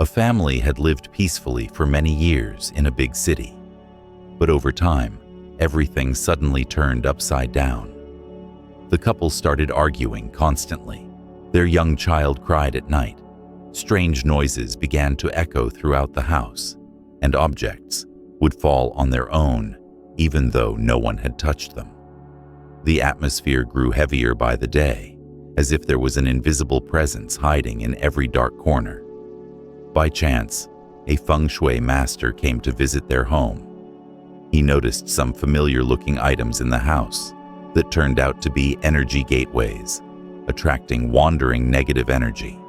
A family had lived peacefully for many years in a big city. But over time, everything suddenly turned upside down. The couple started arguing constantly. Their young child cried at night. Strange noises began to echo throughout the house, and objects would fall on their own, even though no one had touched them. The atmosphere grew heavier by the day, as if there was an invisible presence hiding in every dark corner. By chance, a Feng Shui master came to visit their home. He noticed some familiar-looking items in the house that turned out to be energy gateways, attracting wandering negative energy.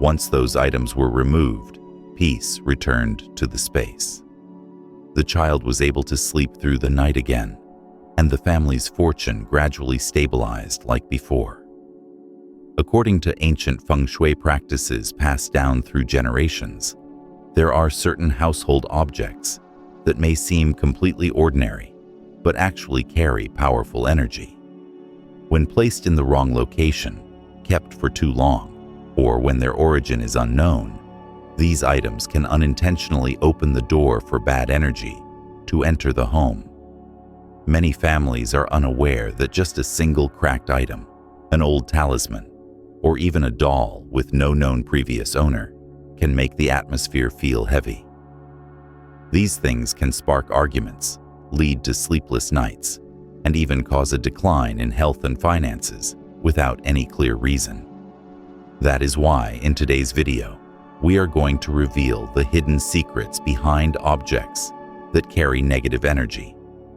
Once those items were removed, peace returned to the space. The child was able to sleep through the night again, and the family's fortune gradually stabilized like before. According to ancient Feng Shui practices passed down through generations, there are certain household objects that may seem completely ordinary, but actually carry powerful energy. When placed in the wrong location, kept for too long, or when their origin is unknown, these items can unintentionally open the door for bad energy to enter the home. Many families are unaware that just a single cracked item, an old talisman, or even a doll with no known previous owner, can make the atmosphere feel heavy. These things can spark arguments, lead to sleepless nights, and even cause a decline in health and finances without any clear reason. That is why, in today's video, we are going to reveal the hidden secrets behind objects that carry negative energy,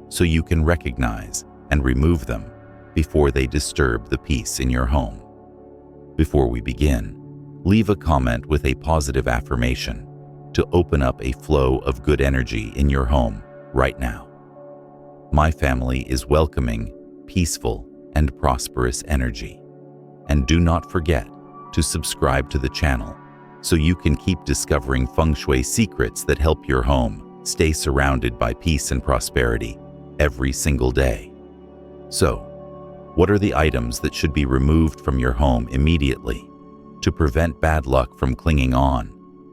so you can recognize and remove them before they disturb the peace in your home. Before we begin, leave a comment with a positive affirmation to open up a flow of good energy in your home right now. My family is welcoming, peaceful, and prosperous energy. And do not forget to subscribe to the channel so you can keep discovering Feng Shui secrets that help your home stay surrounded by peace and prosperity every single day. So, what are the items that should be removed from your home immediately to prevent bad luck from clinging on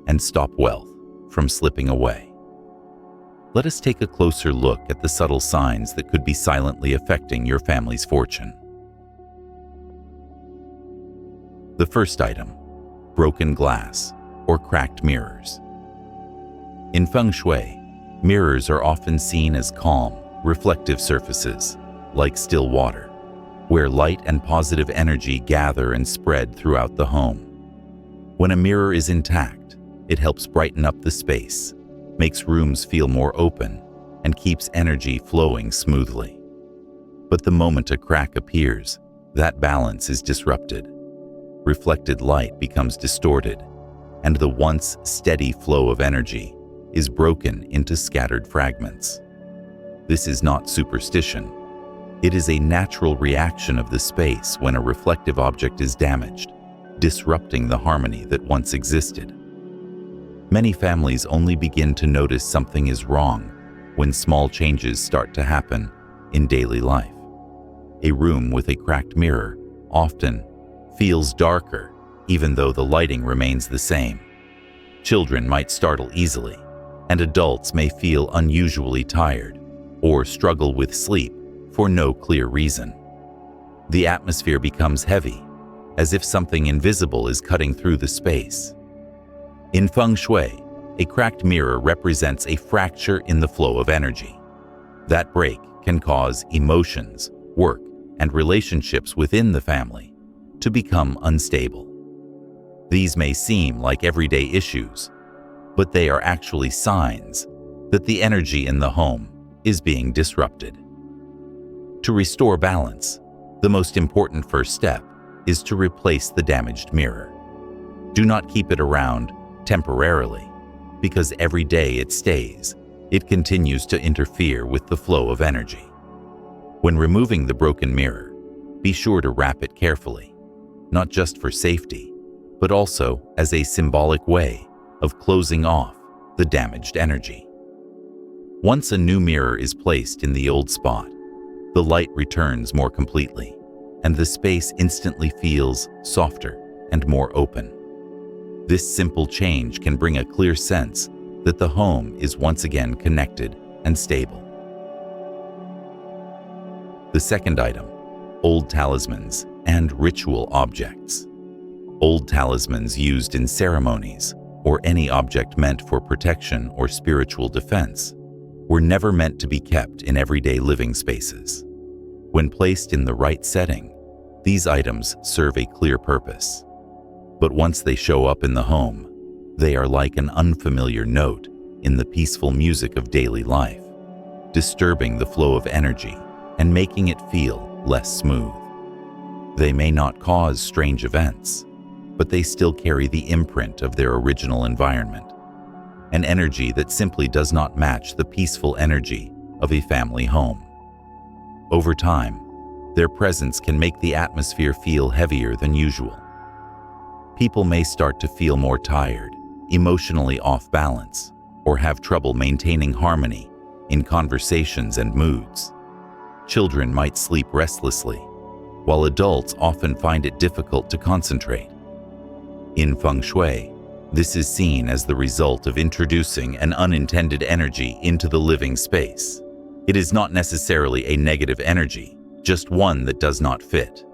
and stop wealth from slipping away? Let us take a closer look at the subtle signs that could be silently affecting your family's fortune. The first item: broken glass or cracked mirrors. In Feng Shui, mirrors are often seen as calm, reflective surfaces, like still water, where light and positive energy gather and spread throughout the home. When a mirror is intact, it helps brighten up the space, makes rooms feel more open, and keeps energy flowing smoothly. But the moment a crack appears, that balance is disrupted. Reflected light becomes distorted, and the once steady flow of energy is broken into scattered fragments. This is not superstition. It is a natural reaction of the space when a reflective object is damaged, disrupting the harmony that once existed. Many families only begin to notice something is wrong when small changes start to happen in daily life. A room with a cracked mirror often feels darker, even though the lighting remains the same. Children might startle easily, and adults may feel unusually tired or struggle with sleep for no clear reason. The atmosphere becomes heavy, as if something invisible is cutting through the space. In Feng Shui, a cracked mirror represents a fracture in the flow of energy. That break can cause emotions, work, and relationships within the family to become unstable. These may seem like everyday issues, but they are actually signs that the energy in the home is being disrupted. To restore balance, the most important first step is to replace the damaged mirror. Do not keep it around temporarily, because every day it stays, it continues to interfere with the flow of energy. When removing the broken mirror, be sure to wrap it carefully, not just for safety, but also as a symbolic way of closing off the damaged energy. Once a new mirror is placed in the old spot, the light returns more completely, and the space instantly feels softer and more open. This simple change can bring a clear sense that the home is once again connected and stable. The second item, old talismans and ritual objects. Old talismans used in ceremonies or any object meant for protection or spiritual defense were never meant to be kept in everyday living spaces. When placed in the right setting, these items serve a clear purpose. But once they show up in the home, they are like an unfamiliar note in the peaceful music of daily life, disturbing the flow of energy and making it feel less smooth. They may not cause strange events, but they still carry the imprint of their original environment, an energy that simply does not match the peaceful energy of a family home. Over time, their presence can make the atmosphere feel heavier than usual. People may start to feel more tired, emotionally off balance, or have trouble maintaining harmony in conversations and moods. Children might sleep restlessly, while adults often find it difficult to concentrate. In Feng Shui, this is seen as the result of introducing an unintended energy into the living space. It is not necessarily a negative energy, just one that does not fit.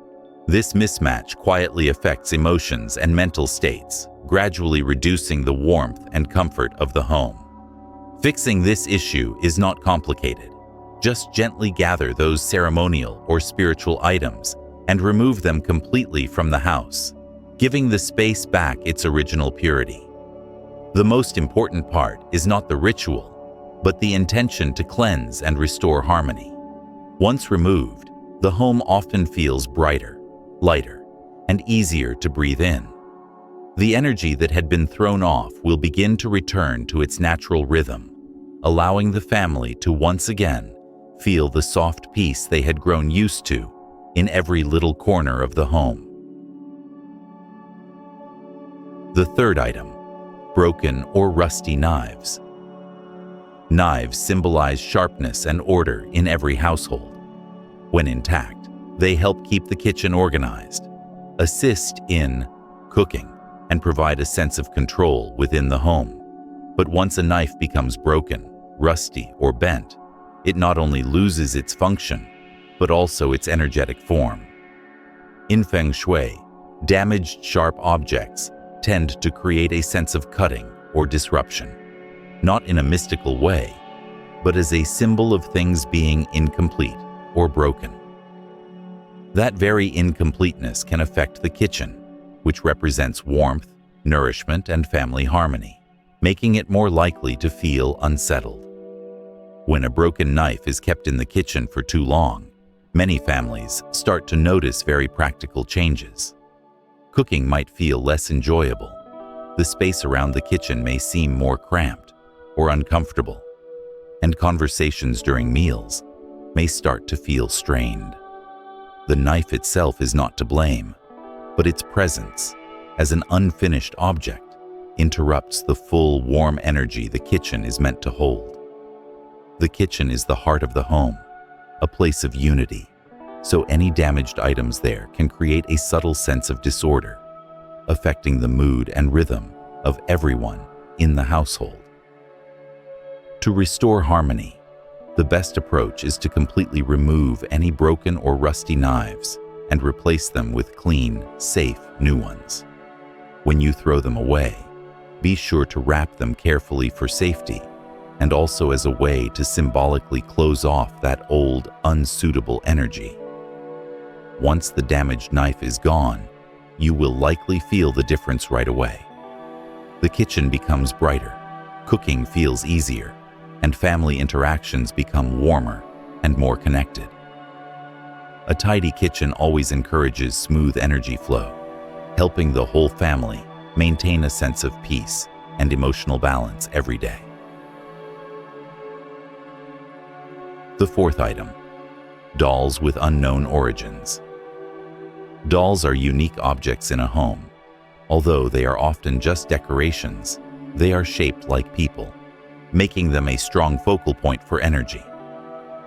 This mismatch quietly affects emotions and mental states, gradually reducing the warmth and comfort of the home. Fixing this issue is not complicated. Just gently gather those ceremonial or spiritual items and remove them completely from the house, giving the space back its original purity. The most important part is not the ritual, but the intention to cleanse and restore harmony. Once removed, the home often feels brighter, lighter, and easier to breathe in. The energy that had been thrown off will begin to return to its natural rhythm, allowing the family to once again feel the soft peace they had grown used to in every little corner of the home. The third item, broken or rusty knives. Knives symbolize sharpness and order in every household. When intact, they help keep the kitchen organized, assist in cooking, and provide a sense of control within the home. But once a knife becomes broken, rusty, or bent, it not only loses its function, but also its energetic form. In Feng Shui, damaged sharp objects tend to create a sense of cutting or disruption, not in a mystical way, but as a symbol of things being incomplete or broken. That very incompleteness can affect the kitchen, which represents warmth, nourishment, and family harmony, making it more likely to feel unsettled. When a broken knife is kept in the kitchen for too long, many families start to notice very practical changes. Cooking might feel less enjoyable. The space around the kitchen may seem more cramped or uncomfortable, and conversations during meals may start to feel strained. The knife itself is not to blame, but its presence, as an unfinished object, interrupts the full, warm energy the kitchen is meant to hold. The kitchen is the heart of the home, a place of unity, so any damaged items there can create a subtle sense of disorder, affecting the mood and rhythm of everyone in the household. To restore harmony, the best approach is to completely remove any broken or rusty knives and replace them with clean, safe new ones. When you throw them away, be sure to wrap them carefully for safety and also as a way to symbolically close off that old, unsuitable energy. Once the damaged knife is gone, you will likely feel the difference right away. The kitchen becomes brighter, cooking feels easier, and family interactions become warmer and more connected. A tidy kitchen always encourages smooth energy flow, helping the whole family maintain a sense of peace and emotional balance every day. The fourth item, dolls with unknown origins. Dolls are unique objects in a home. Although they are often just decorations, they are shaped like people, making them a strong focal point for energy.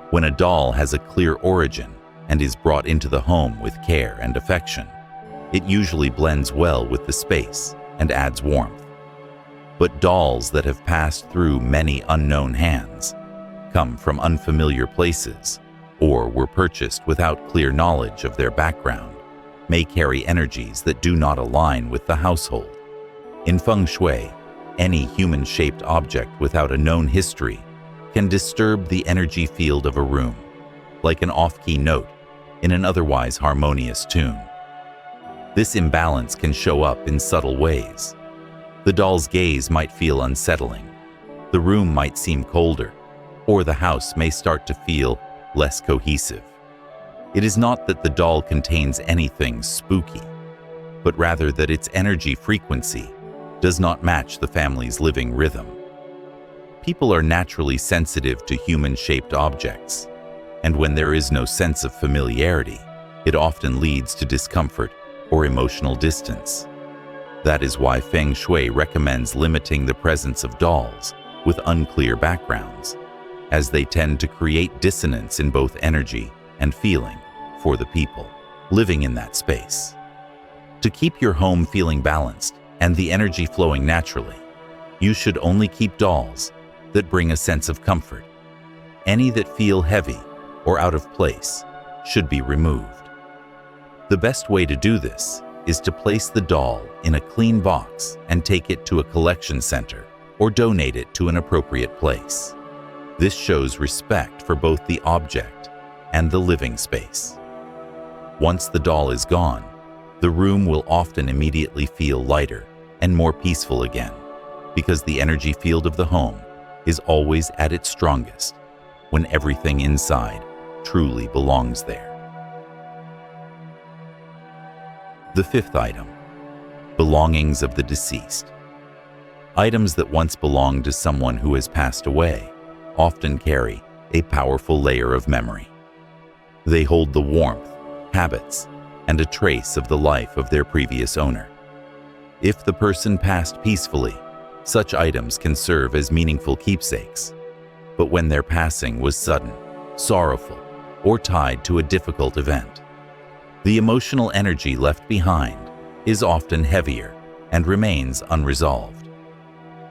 When a doll has a clear origin and is brought into the home with care and affection, it usually blends well with the space and adds warmth. But dolls that have passed through many unknown hands, come from unfamiliar places, or were purchased without clear knowledge of their background, may carry energies that do not align with the household. In Feng Shui, any human-shaped object without a known history can disturb the energy field of a room, like an off-key note in an otherwise harmonious tune. This imbalance can show up in subtle ways. The doll's gaze might feel unsettling, the room might seem colder, or the house may start to feel less cohesive. It is not that the doll contains anything spooky, but rather that its energy frequency does not match the family's living rhythm. People are naturally sensitive to human-shaped objects, and when there is no sense of familiarity, it often leads to discomfort or emotional distance. That is why Feng Shui recommends limiting the presence of dolls with unclear backgrounds, as they tend to create dissonance in both energy and feeling for the people living in that space. To keep your home feeling balanced and the energy flowing naturally, you should only keep dolls that bring a sense of comfort. Any that feel heavy or out of place should be removed. The best way to do this is to place the doll in a clean box and take it to a collection center or donate it to an appropriate place. This shows respect for both the object and the living space. Once the doll is gone, the room will often immediately feel lighter and more peaceful again, because the energy field of the home is always at its strongest when everything inside truly belongs there. The fifth item, belongings of the deceased. Items that once belonged to someone who has passed away often carry a powerful layer of memory. They hold the warmth, habits, and a trace of the life of their previous owner. If the person passed peacefully, such items can serve as meaningful keepsakes. But when their passing was sudden, sorrowful, or tied to a difficult event, the emotional energy left behind is often heavier and remains unresolved.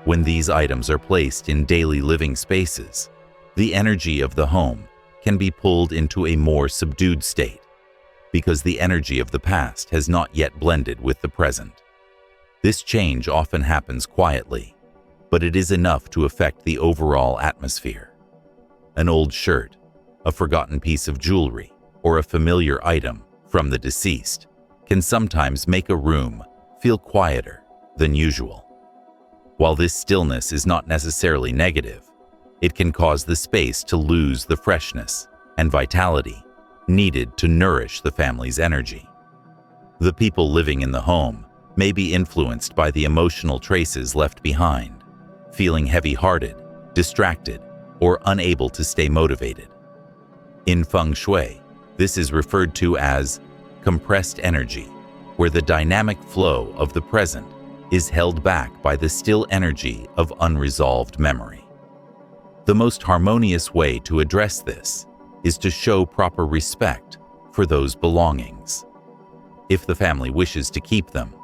When these items are placed in daily living spaces, the energy of the home can be pulled into a more subdued state, because the energy of the past has not yet blended with the present. This change often happens quietly, but it is enough to affect the overall atmosphere. An old shirt, a forgotten piece of jewelry, or a familiar item from the deceased can sometimes make a room feel quieter than usual. While this stillness is not necessarily negative, it can cause the space to lose the freshness and vitality needed to nourish the family's energy. The people living in the home may be influenced by the emotional traces left behind, feeling heavy-hearted, distracted, or unable to stay motivated. In Feng Shui, this is referred to as compressed energy, where the dynamic flow of the present is held back by the still energy of unresolved memory. The most harmonious way to address this is to show proper respect for those belongings. If the family wishes to keep them,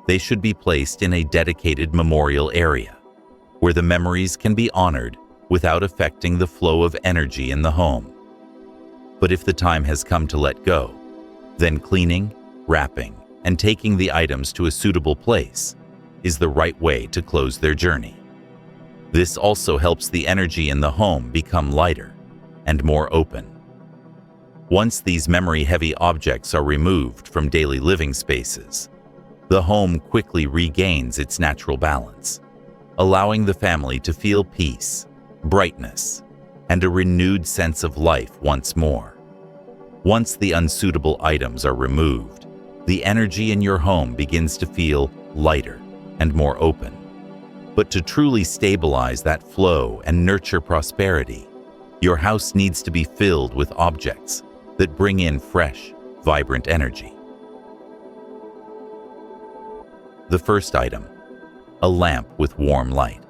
they should be placed in a dedicated memorial area, where the memories can be honored without affecting the flow of energy in the home. But if the time has come to let go, then cleaning, wrapping, and taking the items to a suitable place is the right way to close their journey. This also helps the energy in the home become lighter and more open. Once these memory-heavy objects are removed from daily living spaces, the home quickly regains its natural balance, allowing the family to feel peace, brightness, and a renewed sense of life once more. Once the unsuitable items are removed, the energy in your home begins to feel lighter and more open. But to truly stabilize that flow and nurture prosperity, your house needs to be filled with objects that bring in fresh, vibrant energy. The first item, a lamp with warm light.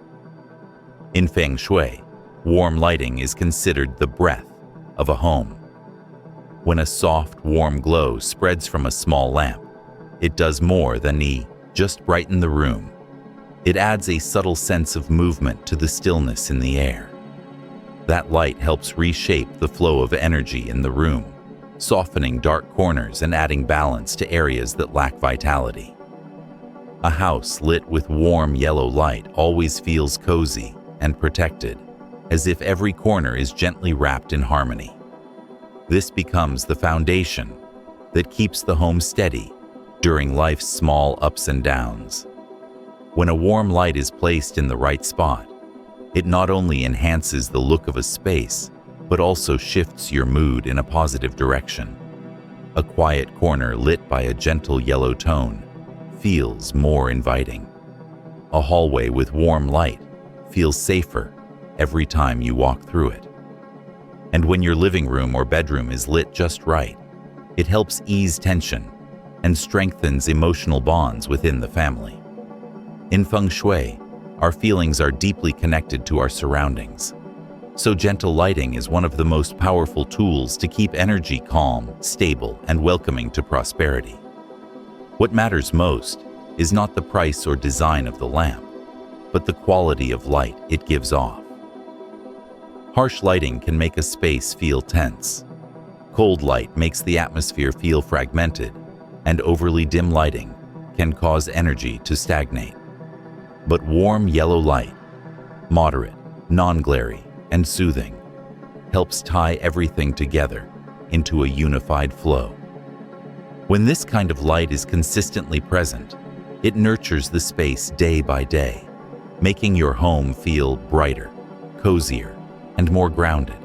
In Feng Shui, warm lighting is considered the breath of a home. When a soft, warm glow spreads from a small lamp, it does more than the just brighten the room. It adds a subtle sense of movement to the stillness in the air. That light helps reshape the flow of energy in the room, softening dark corners and adding balance to areas that lack vitality. A house lit with warm yellow light always feels cozy and protected, as if every corner is gently wrapped in harmony. This becomes the foundation that keeps the home steady during life's small ups and downs. When a warm light is placed in the right spot, it not only enhances the look of a space, but also shifts your mood in a positive direction. A quiet corner lit by a gentle yellow tone feels more inviting. A hallway with warm light feels safer every time you walk through it. And when your living room or bedroom is lit just right, it helps ease tension and strengthens emotional bonds within the family. In Feng Shui, our feelings are deeply connected to our surroundings. So gentle lighting is one of the most powerful tools to keep energy calm, stable, and welcoming to prosperity. What matters most is not the price or design of the lamp, but the quality of light it gives off. Harsh lighting can make a space feel tense. Cold light makes the atmosphere feel fragmented, and overly dim lighting can cause energy to stagnate. But warm yellow light, moderate, non-glary, and soothing, helps tie everything together into a unified flow. When this kind of light is consistently present, it nurtures the space day by day, making your home feel brighter, cozier, and more grounded.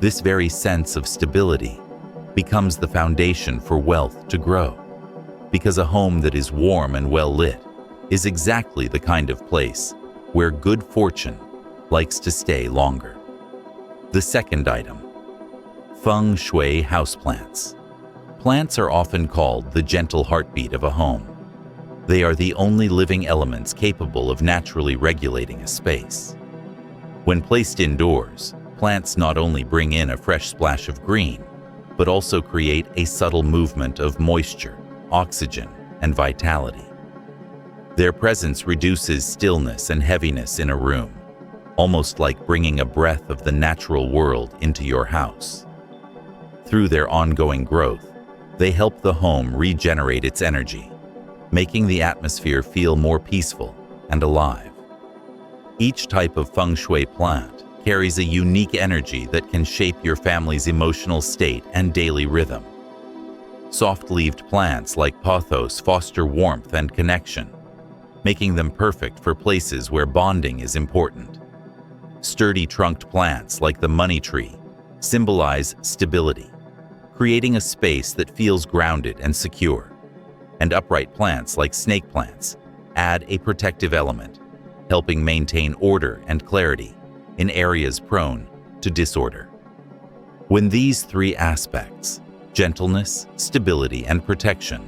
This very sense of stability becomes the foundation for wealth to grow, because a home that is warm and well lit is exactly the kind of place where good fortune likes to stay longer. The second item, Feng Shui houseplants. Plants are often called the gentle heartbeat of a home. They are the only living elements capable of naturally regulating a space. When placed indoors, plants not only bring in a fresh splash of green, but also create a subtle movement of moisture, oxygen, and vitality. Their presence reduces stillness and heaviness in a room, almost like bringing a breath of the natural world into your house. Through their ongoing growth, they help the home regenerate its energy, making the atmosphere feel more peaceful and alive. Each type of Feng Shui plant carries a unique energy that can shape your family's emotional state and daily rhythm. Soft-leaved plants like pothos foster warmth and connection, making them perfect for places where bonding is important. Sturdy trunked plants like the money tree symbolize stability, creating a space that feels grounded and secure. And upright plants like snake plants add a protective element, helping maintain order and clarity in areas prone to disorder. When these three aspects, gentleness, stability, and protection,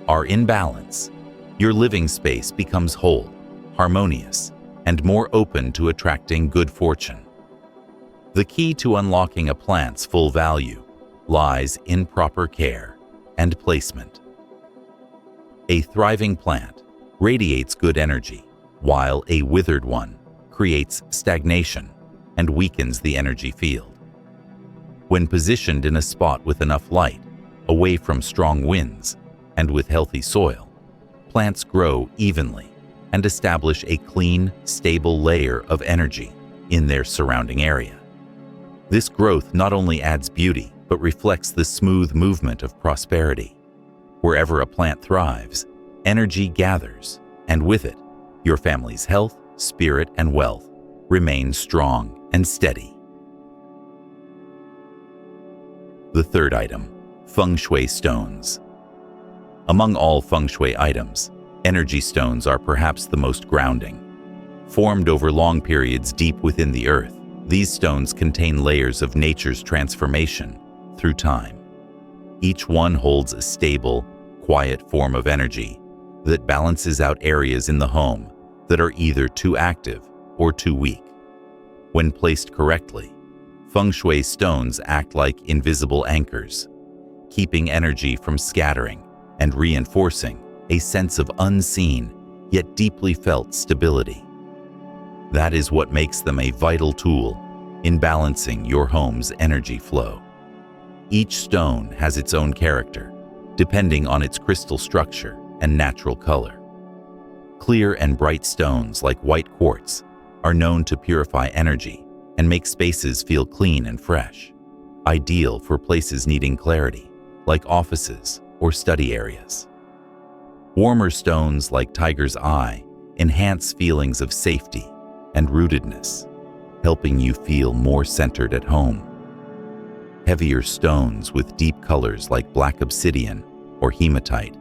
are in balance, your living space becomes whole, harmonious, and more open to attracting good fortune. The key to unlocking a plant's full value lies in proper care and placement. A thriving plant radiates good energy, while a withered one creates stagnation and weakens the energy field. When positioned in a spot with enough light, away from strong winds, and with healthy soil, plants grow evenly and establish a clean, stable layer of energy in their surrounding area. This growth not only adds beauty, but reflects the smooth movement of prosperity. Wherever a plant thrives, energy gathers, and with it, your family's health, spirit, and wealth remain strong and steady. The third item, Feng Shui stones. Among all Feng Shui items, energy stones are perhaps the most grounding. Formed over long periods deep within the earth, these stones contain layers of nature's transformation through time. Each one holds a stable, quiet form of energy that balances out areas in the home that are either too active or too weak. When placed correctly, Feng Shui stones act like invisible anchors, keeping energy from scattering and reinforcing a sense of unseen yet deeply felt stability. That is what makes them a vital tool in balancing your home's energy flow. Each stone has its own character, depending on its crystal structure and natural color. Clear and bright stones like white quartz are known to purify energy and make spaces feel clean and fresh, ideal for places needing clarity, like offices or study areas. Warmer stones like tiger's eye enhance feelings of safety and rootedness, helping you feel more centered at home. Heavier stones with deep colors like black obsidian or hematite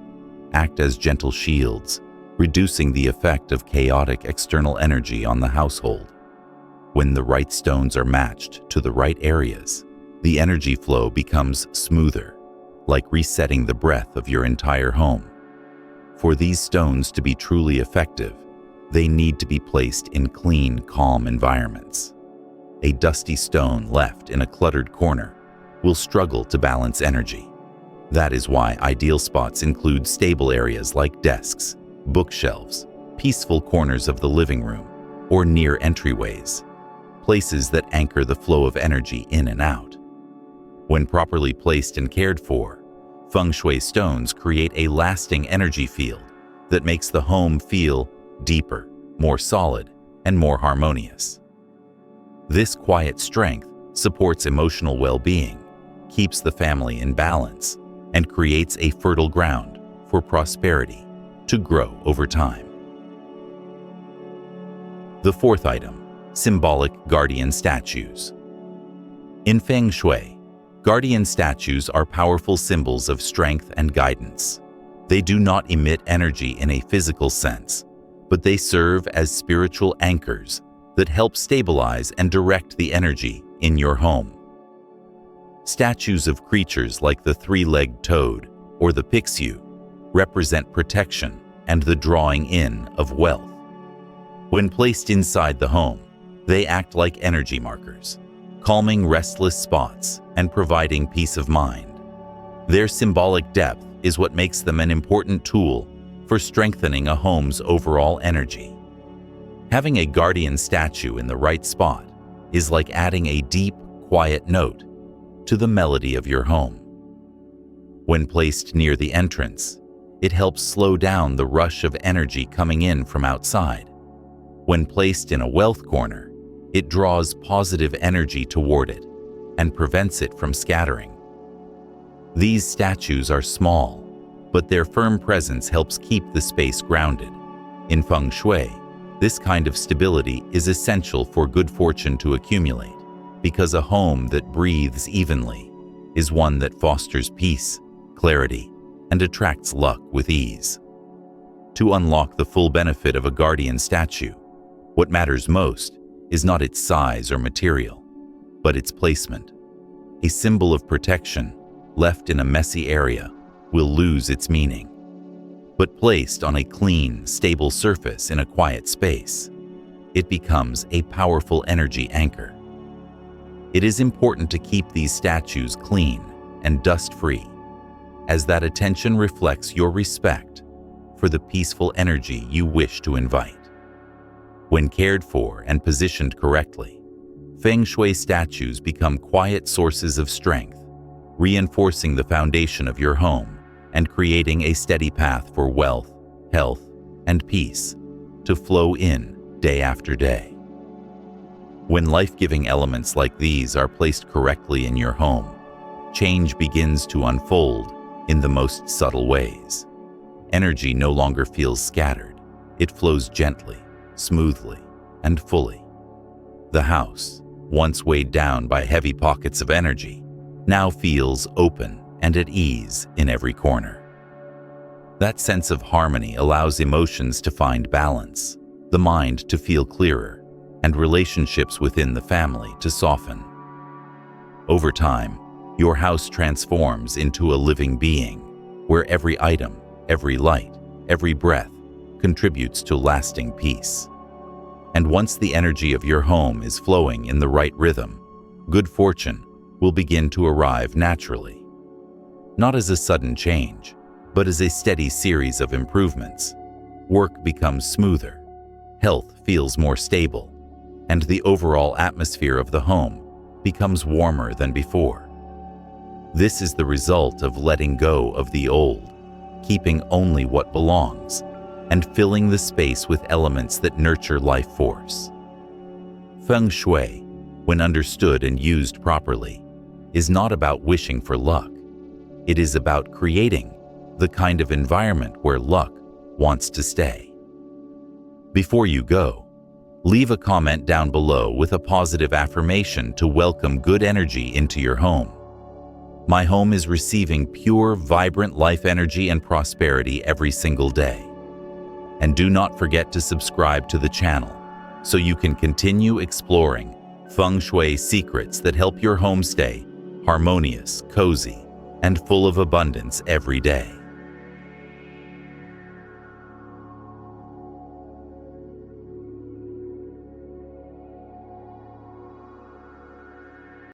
act as gentle shields, reducing the effect of chaotic external energy on the household. When the right stones are matched to the right areas, the energy flow becomes smoother, like resetting the breath of your entire home. For these stones to be truly effective, they need to be placed in clean, calm environments. A dusty stone left in a cluttered corner will struggle to balance energy. That is why ideal spots include stable areas like desks, bookshelves, peaceful corners of the living room, or near entryways, places that anchor the flow of energy in and out. When properly placed and cared for, Feng Shui stones create a lasting energy field that makes the home feel deeper, more solid, and more harmonious. This quiet strength supports emotional well-being, keeps the family in balance, and creates a fertile ground for prosperity to grow over time. The fourth item, symbolic guardian statues. In Feng Shui, guardian statues are powerful symbols of strength and guidance. They do not emit energy in a physical sense, but they serve as spiritual anchors that help stabilize and direct the energy in your home. Statues of creatures like the three-legged toad or the pixiu represent protection and the drawing in of wealth. When placed inside the home, they act like energy markers, calming restless spots and providing peace of mind. Their symbolic depth is what makes them an important tool for strengthening a home's overall energy. Having a guardian statue in the right spot is like adding a deep, quiet note to the melody of your home. When placed near the entrance, it helps slow down the rush of energy coming in from outside. When placed in a wealth corner, it draws positive energy toward it and prevents it from scattering. These statues are small, but their firm presence helps keep the space grounded. In Feng Shui, this kind of stability is essential for good fortune to accumulate, because a home that breathes evenly is one that fosters peace, clarity, and attracts luck with ease. To unlock the full benefit of a guardian statue, what matters most is not its size or material, but its placement. A symbol of protection left in a messy area will lose its meaning, but placed on a clean, stable surface in a quiet space, it becomes a powerful energy anchor. It is important to keep these statues clean and dust-free, as that attention reflects your respect for the peaceful energy you wish to invite. When cared for and positioned correctly, Feng Shui statues become quiet sources of strength, reinforcing the foundation of your home and creating a steady path for wealth, health, and peace to flow in day after day. When life-giving elements like these are placed correctly in your home, change begins to unfold in the most subtle ways. Energy no longer feels scattered. It flows gently, smoothly, and fully. The house, once weighed down by heavy pockets of energy, now feels open and at ease in every corner. That sense of harmony allows emotions to find balance, the mind to feel clearer, and relationships within the family to soften. Over time, your house transforms into a living being, where every item, every light, every breath contributes to lasting peace. And once the energy of your home is flowing in the right rhythm, good fortune will begin to arrive naturally. Not as a sudden change, but as a steady series of improvements. Work becomes smoother, health feels more stable, and the overall atmosphere of the home becomes warmer than before. This is the result of letting go of the old, keeping only what belongs, and filling the space with elements that nurture life force. Feng Shui, when understood and used properly, is not about wishing for luck. It is about creating the kind of environment where luck wants to stay. Before you go, leave a comment down below with a positive affirmation to welcome good energy into your home. My home is receiving pure, vibrant life energy and prosperity every single day. And do not forget to subscribe to the channel so you can continue exploring Feng Shui secrets that help your home stay harmonious, cozy, and full of abundance every day.